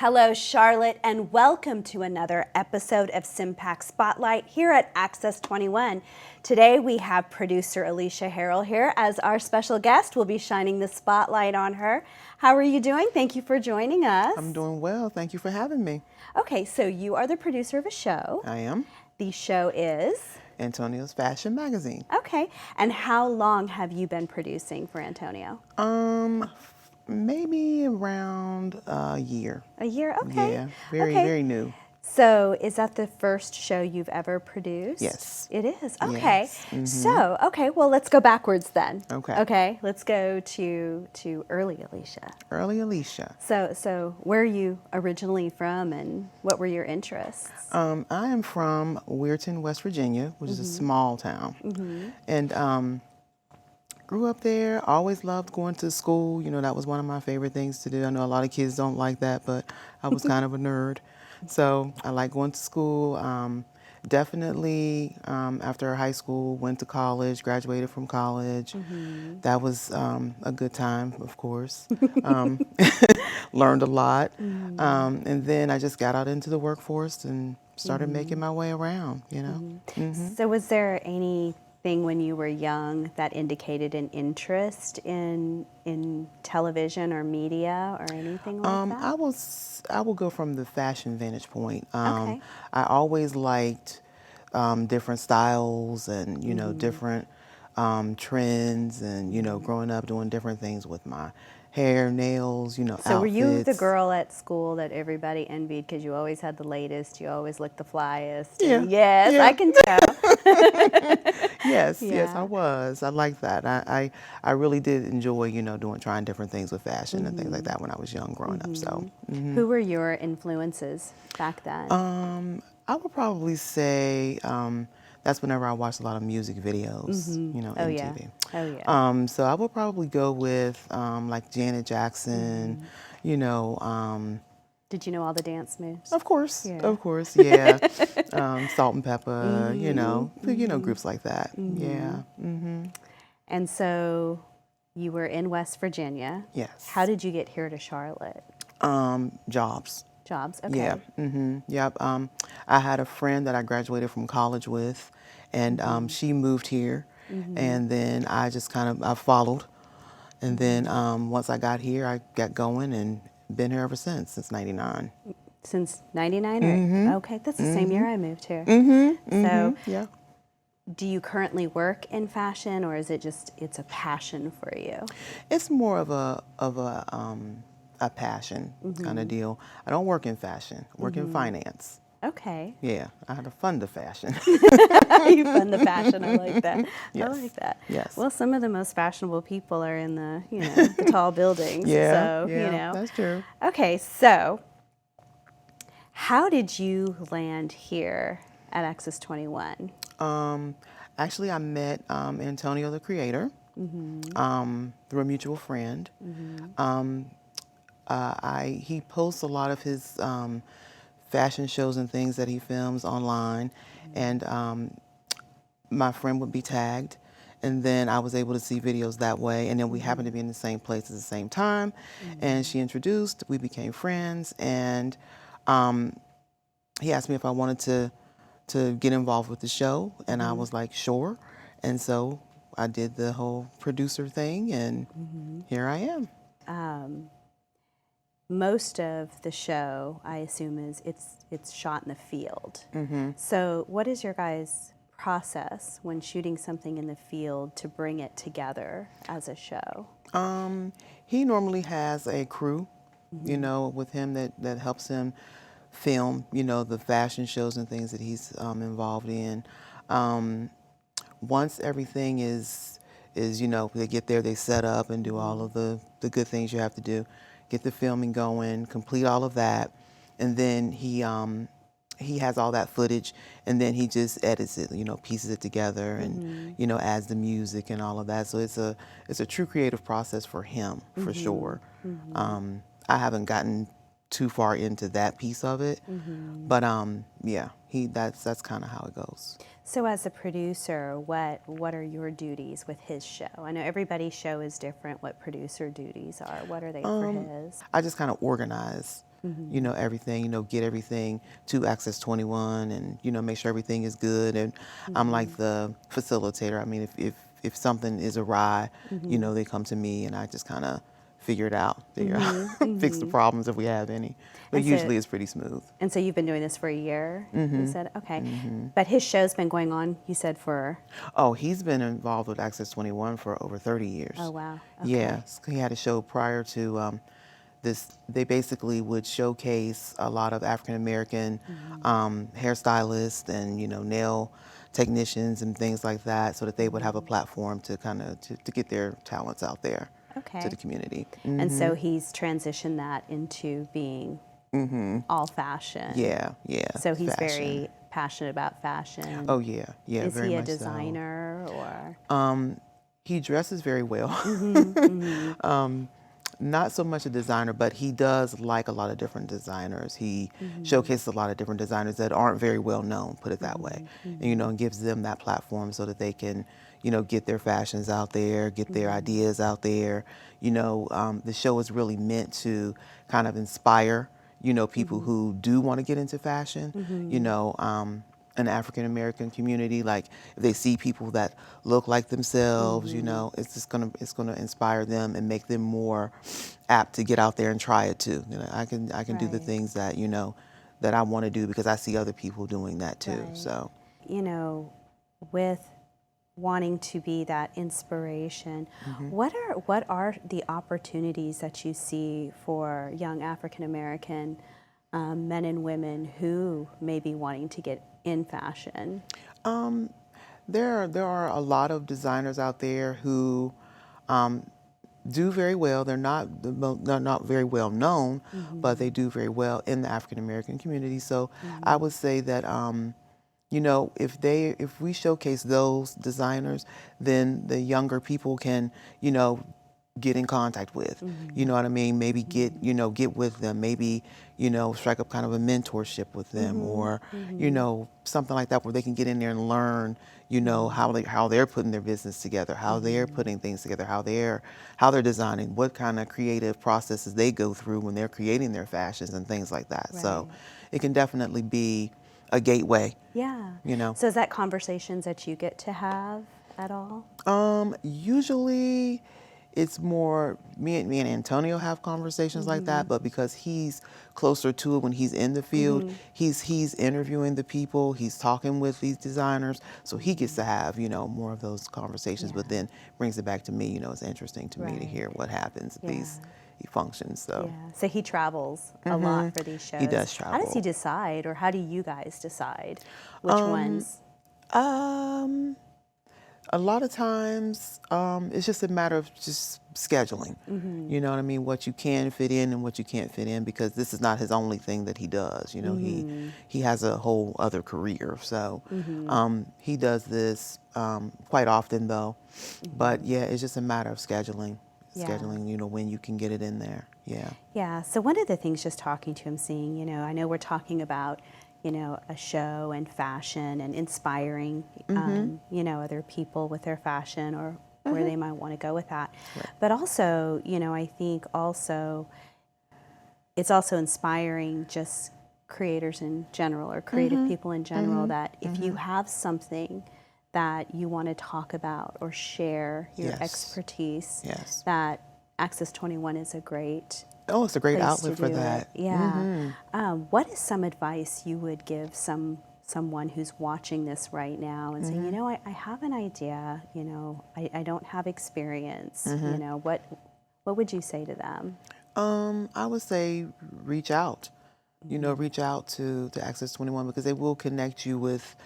Hello, Charlotte, and welcome to another episode of CMPAC Spotlight here at Access 21. Today we have producer Aleesha Harrell here as our special guest. We'll be shining the spotlight on her. How are you doing? Thank you for joining us. I'm doing well. Thank you for having me. Okay, so you are the producer of a show. I am. The show is? Antonio's Fashion Magazine. Okay, and how long have you been producing for Antonio? Maybe around a year. A year? Okay. Yeah, very new. So is that the first show you've ever produced? Yes. It is? Okay. Yes. Mm-hmm. So, well, let's go backwards then. Okay. Okay, let's go to early Aleesha. Early Aleesha. So where are you originally from and what were your interests? I am from Weirton, West Virginia, which is a small town. And grew up there, always loved going to school. You know, that was one of my favorite things to do. I know a lot of kids don't like that, but I was kind of a nerd. So I like going to school. Definitely after high school, went to college, graduated from college. That was a good time, of course. Learned a lot. And then I just got out into the workforce and started making my way around, you know. So was there anything when you were young that indicated an interest in television or media or anything like that? I will go from the fashion vantage point. Okay. I always liked different styles and, you know, different trends and, you know, growing up doing different things with my hair, nails, you know, So were you the outfits. girl at school that everybody envied because you always had the latest, you always looked the flyest? Yeah. And yes, Yeah. I can tell. Yes, Yeah. yes, I was. I liked that. I really did enjoy, you know, trying different things with fashion and things like that when I was young growing up. So Who were your influences back then? I would probably say that's whenever I watched a lot of music videos, you know, Oh, MTV. yeah. Oh, yeah. So I would probably go with like Janet Jackson, you know. Did you know all the dance moves? Of course, Yeah. yeah. Salt and Pepper, you know, groups like that. Yeah. And so you were in West Virginia. Yes. How did you get here to Charlotte? Jobs. Jobs? Okay. Yeah. Yep. I had a friend that I graduated from college with, and she moved here, and then I just I followed, and then once I got here, I got going and been here ever since '99. Since 99? Okay, that's the same year I moved here. So Yeah. do you currently work in fashion or is it just, it's a passion for you? It's more of a passion kind of deal. I don't work in fashion. I work in finance. Okay. Yeah, I had to fund the fashion. You fund the fashion, I like that. I Yes. like that. Yes. Well, some of the most fashionable people are in the, the tall buildings. Yeah, So, yeah, that's true. Okay, so how did you land here at Access 21? Actually, I met Antonio, the creator, through a mutual friend. He posts a lot of his fashion shows and things that he films online, and my friend would be tagged, and then I was able to see videos that way, and then we happened to be in the same place at the same time, and she introduced, we became friends, and he asked me if I wanted to get involved with the show, and I was like, sure, and so I did the whole producer thing, and here I am. Most of the show, I assume, is it's shot in the field. So what is your guys' process when shooting something in the field to bring it together as a show? He normally has a crew, you know, with him that helps him film, you know, the fashion shows and things that he's involved in. Once everything is, you know, they get there, they set up and do all of the good things you have to do, get the filming going, complete all of that, and then he has all that footage, and then he just edits it, you know, pieces it together, and you know, adds the music and all of that. So it's a true creative process for him, for sure. I haven't gotten too far into that piece of it, but yeah, that's kind of how it goes. So as a producer, what are your duties with his show? I know everybody's show is different. What producer duties are? What are they for his? I just kind of organize you know, everything, you know, get everything to Access 21 and, you know, make sure everything is good. And I'm like the facilitator. I mean, if something is awry, you know, they come to me and I just kind of figure it out, fix the problems if we have any. But And usually so, it's pretty smooth. and so you've been doing this for a year, you said? Okay. But his show's been going on, you said, for... Oh, he's been involved with Access 21 for over 30 years. Oh, wow. Okay. Yeah, he had a show prior to this. They basically would showcase a lot of African American hairstylists and, you know, nail technicians and things like that, so that they would have a platform to kind of to get their talents out there to the community. And so he's transitioned that into being all fashion. Yeah, yeah. So he's fashion. very passionate about fashion. Oh yeah, yeah. Is very he a much designer so. or? He dresses very well. Not so much a designer, but he does like a lot of different designers. He showcases a lot of different designers that aren't very well known, put it that way. And, you know, and gives them that platform so that they can, you know, get their fashions out there, get their ideas out there. You know, the show is really meant to kind of inspire, you know, people who do want to get into fashion, you know, in the African American community. Like if they see people that look like themselves, you know, it's just gonna inspire them and make them more apt to get out there and try it too. You know, I can do the things that, you know, that I want to do because I see other people doing that too. So, you know, with wanting to be that inspiration, what are the opportunities that you see for young African American men and women who may be wanting to get in fashion? there are a lot of designers out there who do very well. They're not very well known, but they do very well in the African American community. So I would say that you know, if we showcase those designers, then the younger people can, you know, get in contact with, you know what I mean? Maybe get with them, maybe, you know, strike up kind of a mentorship with them, or, you know, something like that where they can get in there and learn, you know, how they're putting their business together, how they're putting things together, how they're designing, what kind of creative processes they go through when they're creating their fashions and things like that. So it can definitely be a gateway. Yeah. You know. So is that conversations that you get to have at all? Usually it's more me and Antonio have conversations like that, but because he's closer to it when he's in the field, he's interviewing the people, he's talking with these designers, so he gets to have, you know, more of those conversations, but then brings it back to me. You know, it's interesting to me to hear what happens at these functions. So So he travels a lot for these shows. He does travel. How does he decide, or how do you guys decide which ones? A lot of times, it's just a matter of just scheduling. You know what I mean? What you can fit in and what you can't fit in, because this is not his only thing that he does. You know, he has a whole other career. So he does this quite often, though. But yeah, it's just a matter of scheduling. Scheduling, you know, when you can get it in there. Yeah. Yeah. So one of the things, just talking to him, seeing, you know, I know we're talking about, you know, a show and fashion and inspiring, you know, other people with their fashion, or where they might want to go with that. But also, you know, I think also it's also inspiring just creators in general, or creative people in general, that if you have something that you want to talk about or share your expertise, that Access 21 is a great it's a great outlet for that. What is some advice you would give someone who's watching this right now and saying, you know, I have an idea, you know, I don't have experience, you know, what would you say to them? I would say reach out. You know, reach out to Access 21, because they will connect you with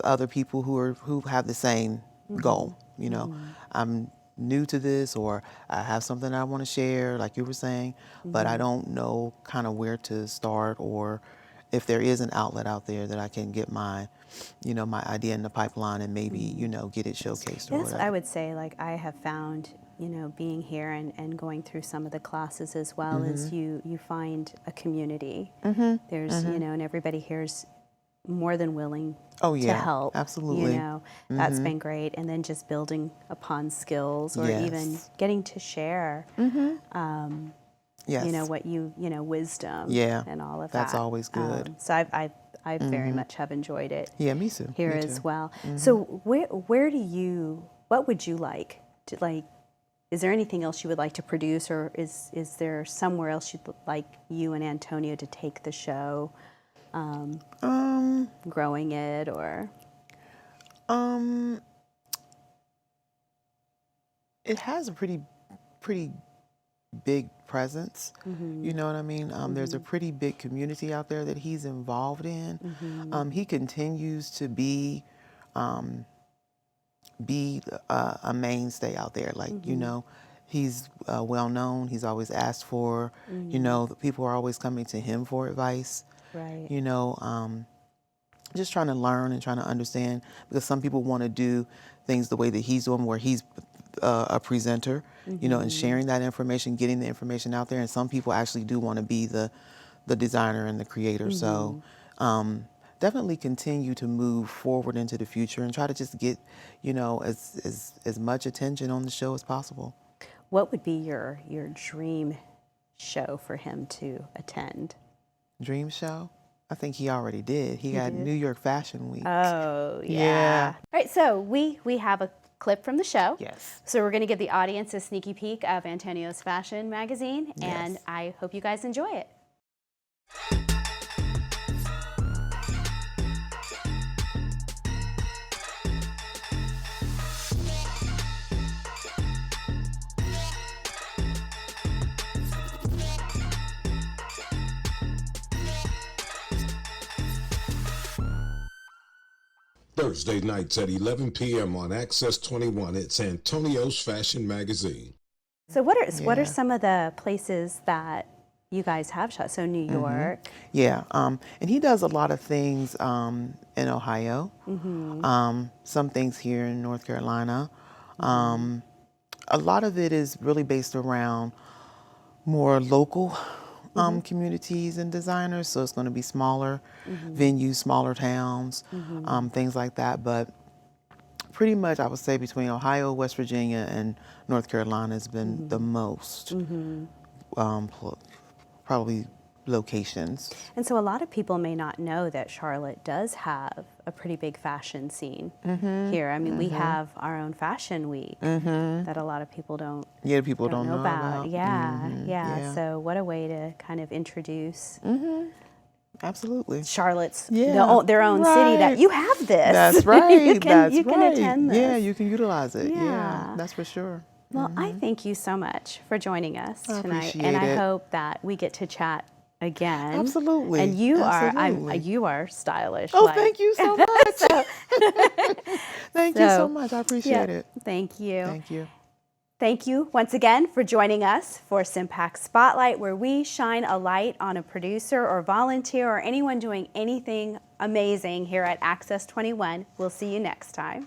other people who have the same goal. You know, I'm new to this, or I have something I want to share, like you were saying, but I don't know kind of where to start, or if there is an outlet out there that I can get my, you know, my idea in the pipeline and maybe, you know, get it showcased or whatever. I would say, like, I have found, you know, being here and going through some of the classes as well, is you find a community. There's, you know, and everybody here's more than willing to help. Absolutely. You know, that's been great. And then just building upon skills, or even getting to share. Yes. what wisdom Yeah, and all of that's that. always good. So I very much have enjoyed it. Yeah, me too. Here Me as too. well. So what would you like to like? Is there anything else you would like to produce, or is there somewhere else you'd like you and Antonio to take the show, growing it, or? It has a pretty big presence. You know what I mean? There's a pretty big community out there that he's involved in. He continues to be a mainstay out there. Like, he's well known. He's always asked for, the people are always coming to him for advice. Right. Just trying to learn and trying to understand, because some people want to do things the way that he's doing, where he's a presenter, and sharing that information, getting the information out there. And some people actually do want to be the designer and the creator. So definitely continue to move forward into the future and try to just get, as much attention on the show as possible. What would be your dream show for him to attend? Dream show? I think he already did. He had New York Fashion Week. Oh, yeah. Yeah. All right, so we have a clip from the show. Yes. So we're going to give the audience a sneaky peek of Antonio's fashion magazine, and Yes. I hope you guys enjoy it. Thursday nights at 11 p.m. on Access 21. It's Antonio's Fashion Magazine. So what are some of the places that you guys have shot? So New York. Yeah, and he does a lot of things in Ohio, some things here in North Carolina. A lot of it is really based around more local communities and designers, so it's going to be smaller venues, smaller towns, things like that. But pretty much, I would say between Ohio, West Virginia, and North Carolina has been the most probably locations. And so a lot of people may not know that Charlotte does have a pretty big fashion scene here. I mean, we have our own fashion week that a lot of people don't know about. Yeah. So what a way to kind of introduce Absolutely. Charlotte's Yeah. their own city, that you have this. That's right. you can attend this. Yeah, you can utilize it. Yeah. Yeah, that's for sure. Well, I thank you so much for joining us I tonight, appreciate and I it. hope that we get to chat again. Absolutely. And you Absolutely. you are stylish. Oh, like- thank you so much. Thank you So, so much. I appreciate it. Thank you. Thank you. Thank you once again for joining us for CMPAC Spotlight, where we shine a light on a producer or volunteer or anyone doing anything amazing here at Access 21. We'll see you next time.